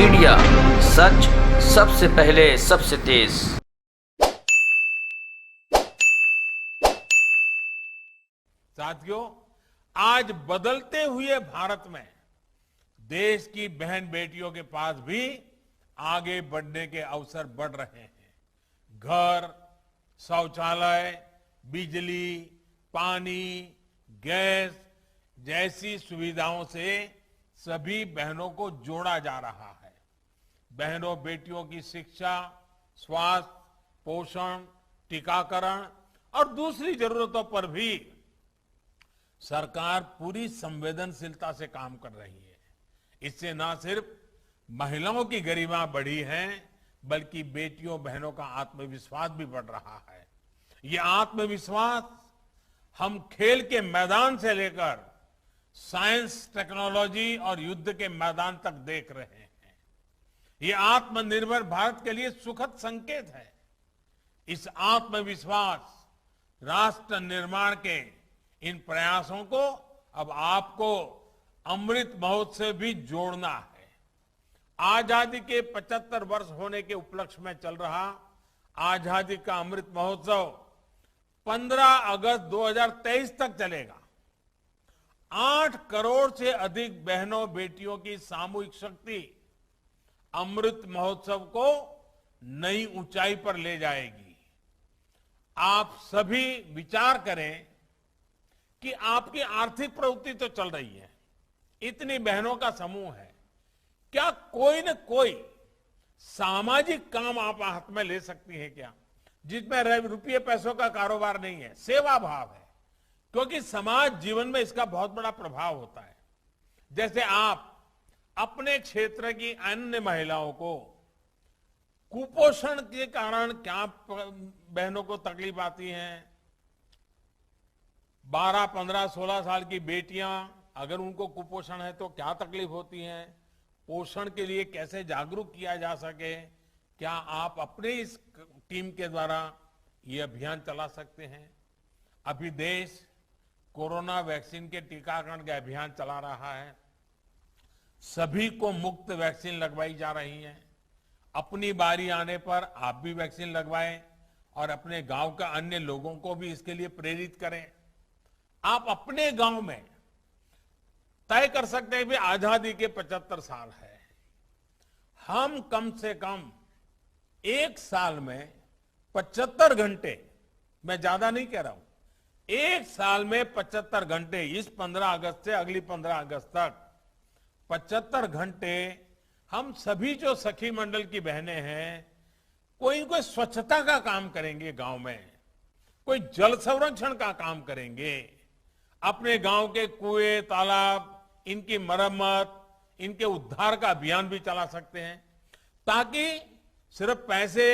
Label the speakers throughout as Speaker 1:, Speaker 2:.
Speaker 1: Media, सच सबसे पहले सबसे तेज।
Speaker 2: साथियों, आज बदलते हुए भारत में देश की बहन बेटियों के पास भी आगे बढ़ने के अवसर बढ़ रहे हैं। घर, शौचालय, बिजली, पानी, गैस जैसी सुविधाओं से सभी बहनों को जोड़ा जा रहा है। बहनों बेटियों की शिक्षा, स्वास्थ्य, पोषण, टीकाकरण और दूसरी जरूरतों पर भी सरकार पूरी संवेदनशीलता से काम कर रही है। इससे न सिर्फ महिलाओं की गरिमा बढ़ी है, बल्कि बेटियों बहनों का आत्मविश्वास भी बढ़ रहा है। ये आत्मविश्वास हम खेल के मैदान से लेकर साइंस, टेक्नोलॉजी और युद्ध के मैदान तक देख रहे हैं। ये आत्मनिर्भर भारत के लिए सुखद संकेत है। इस आत्मविश्वास, राष्ट्र निर्माण के इन प्रयासों को अब आपको अमृत महोत्सव भी जोड़ना है। आजादी के 75 वर्ष होने के उपलक्ष्य में चल रहा आजादी का अमृत महोत्सव 15 अगस्त 2023 तक चलेगा। 8 करोड़ से अधिक बहनों बेटियों की सामूहिक शक्ति अमृत महोत्सव को नई ऊंचाई पर ले जाएगी। आप सभी विचार करें कि आपकी आर्थिक प्रवृत्ति तो चल रही है, इतनी बहनों का समूह है, क्या कोई न कोई सामाजिक काम आप हाथ में ले सकती हैं क्या, जिसमें रुपये पैसों का कारोबार नहीं है, सेवा भाव है? क्योंकि समाज जीवन में इसका बहुत बड़ा प्रभाव होता है। जैसे आप अपने क्षेत्र की अन्य महिलाओं को कुपोषण के कारण क्या बहनों को तकलीफ आती है, 12, 15, 16 साल की बेटियां अगर उनको कुपोषण है तो क्या तकलीफ होती है, पोषण के लिए कैसे जागरूक किया जा सके, क्या आप अपने इस टीम के द्वारा ये अभियान चला सकते हैं? अभी देश कोरोना वैक्सीन के टीकाकरण का अभियान चला रहा है। सभी को मुफ्त वैक्सीन लगवाई जा रही है। अपनी बारी आने पर आप भी वैक्सीन लगवाएं और अपने गांव का अन्य लोगों को भी इसके लिए प्रेरित करें। आप अपने गांव में तय कर सकते हैं कि आजादी के 75 साल है, हम कम से कम एक साल में 75 घंटे, मैं ज्यादा नहीं कह रहा हूं, एक साल में 75 घंटे, इस 15 अगस्त से अगली 15 अगस्त तक 75 घंटे हम सभी जो सखी मंडल की बहनें हैं, कोई न कोई स्वच्छता का काम करेंगे गांव में, कोई जल संरक्षण का काम करेंगे, अपने गांव के कुएं, तालाब, इनकी मरम्मत, इनके उद्धार का अभियान भी चला सकते हैं, ताकि सिर्फ पैसे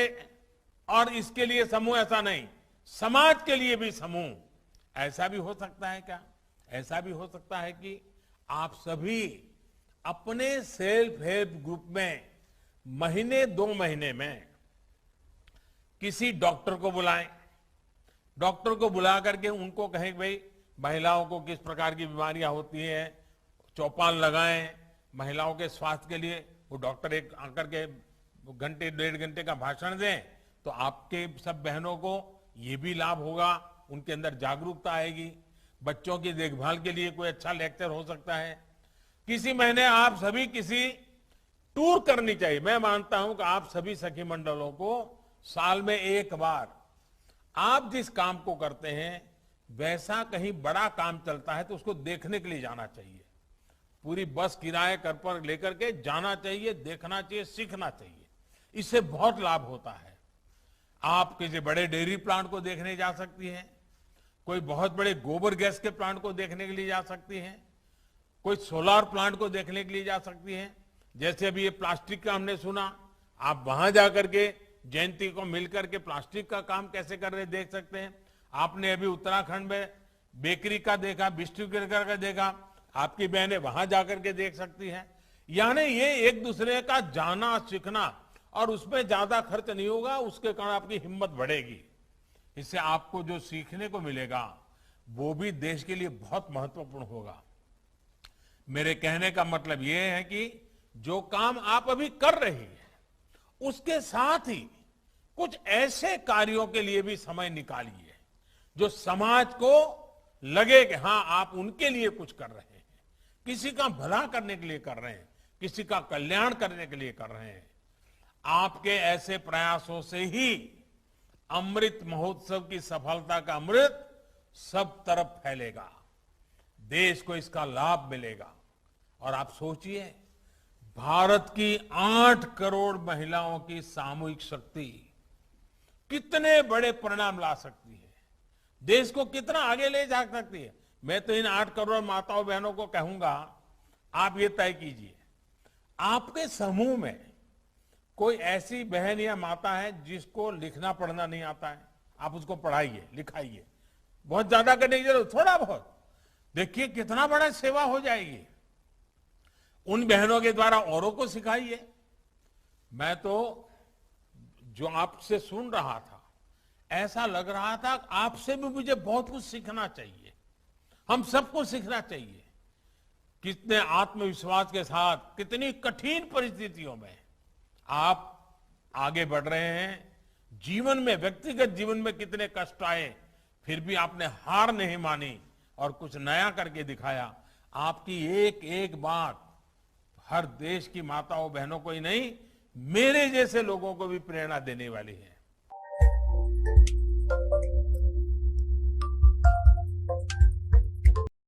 Speaker 2: और इसके लिए समूह ऐसा नहीं, समाज के लिए भी समूह। ऐसा भी हो सकता है क्या? ऐसा भी हो सकता है कि आप सभी अपने सेल्फ हेल्प ग्रुप में महीने 2 महीने में किसी डॉक्टर को बुलाएं, डॉक्टर को बुला करके उनको कहें भाई महिलाओं को किस प्रकार की बीमारियां होती हैं, चौपाल लगाएं, महिलाओं के स्वास्थ्य के लिए वो डॉक्टर एक आकर के घंटे 1.5 घंटे का भाषण दें, तो आपके सब बहनों को ये भी लाभ होगा, उनके अंदर जागरूकता आएगी। बच्चों की देखभाल के लिए कोई अच्छा लेक्चर हो सकता है। किसी महीने आप सभी किसी टूर करनी चाहिए। मैं मानता हूं कि आप सभी सखी मंडलों को साल में एक बार आप जिस काम को करते हैं वैसा कहीं बड़ा काम चलता है तो उसको देखने के लिए जाना चाहिए। पूरी बस किराए कर पर लेकर के जाना चाहिए, देखना चाहिए, सीखना चाहिए। इससे बहुत लाभ होता है। आप किसी बड़े डेयरी प्लांट को देखने जा सकती हैं, कोई बहुत बड़े गोबर गैस के प्लांट को देखने के लिए जा सकती हैं, कोई सोलार प्लांट को देखने के लिए जा सकती हैं। जैसे अभी ये प्लास्टिक का हमने सुना, आप वहां जाकर के जयंती को मिलकर के प्लास्टिक का काम कैसे कर रहे देख सकते हैं। आपने अभी उत्तराखंड में बेकरी का देखा, बिस्कुट का देखा, आपकी बहनें वहां जाकर के देख सकती हैं। यानी ये एक दूसरे का जाना सीखना, और उसमें ज्यादा खर्च नहीं होगा, उसके कारण आपकी हिम्मत बढ़ेगी। इससे आपको जो सीखने को मिलेगा वो भी देश के लिए बहुत महत्वपूर्ण होगा। मेरे कहने का मतलब ये है कि जो काम आप अभी कर रही हैं, उसके साथ ही कुछ ऐसे कार्यों के लिए भी समय निकालिए जो समाज को लगे कि हाँ, आप उनके लिए कुछ कर रहे हैं, किसी का भला करने के लिए कर रहे हैं, किसी का कल्याण करने के लिए कर रहे हैं। आपके ऐसे प्रयासों से ही अमृत महोत्सव की सफलता का अमृत सब तरफ फैलेगा, देश को इसका लाभ मिलेगा। और आप सोचिए, भारत की 8 करोड़ महिलाओं की सामूहिक शक्ति कितने बड़े परिणाम ला सकती है, देश को कितना आगे ले जा सकती है। मैं तो इन 8 करोड़ माताओं बहनों को कहूंगा, आप ये तय कीजिए, आपके समूह में कोई ऐसी बहन या माता है जिसको लिखना पढ़ना नहीं आता है, आप उसको पढ़ाइए, लिखाइए। बहुत ज्यादा करने की जरूरत, थोड़ा बहुत। देखिए कितना बड़ा सेवा हो जाएगी। उन बहनों के द्वारा औरों को सिखाइए। मैं तो जो आपसे सुन रहा था, ऐसा लग रहा था आपसे भी मुझे बहुत कुछ सीखना चाहिए, हम सबको सीखना चाहिए। कितने आत्मविश्वास के साथ, कितनी कठिन परिस्थितियों में आप आगे बढ़ रहे हैं। जीवन में, व्यक्तिगत जीवन में कितने कष्ट आए, फिर भी आपने हार नहीं मानी और कुछ नया करके दिखाया। आपकी एक एक बात हर देश की माताओं बहनों को ही नहीं, मेरे जैसे लोगों को भी प्रेरणा देने वाली है।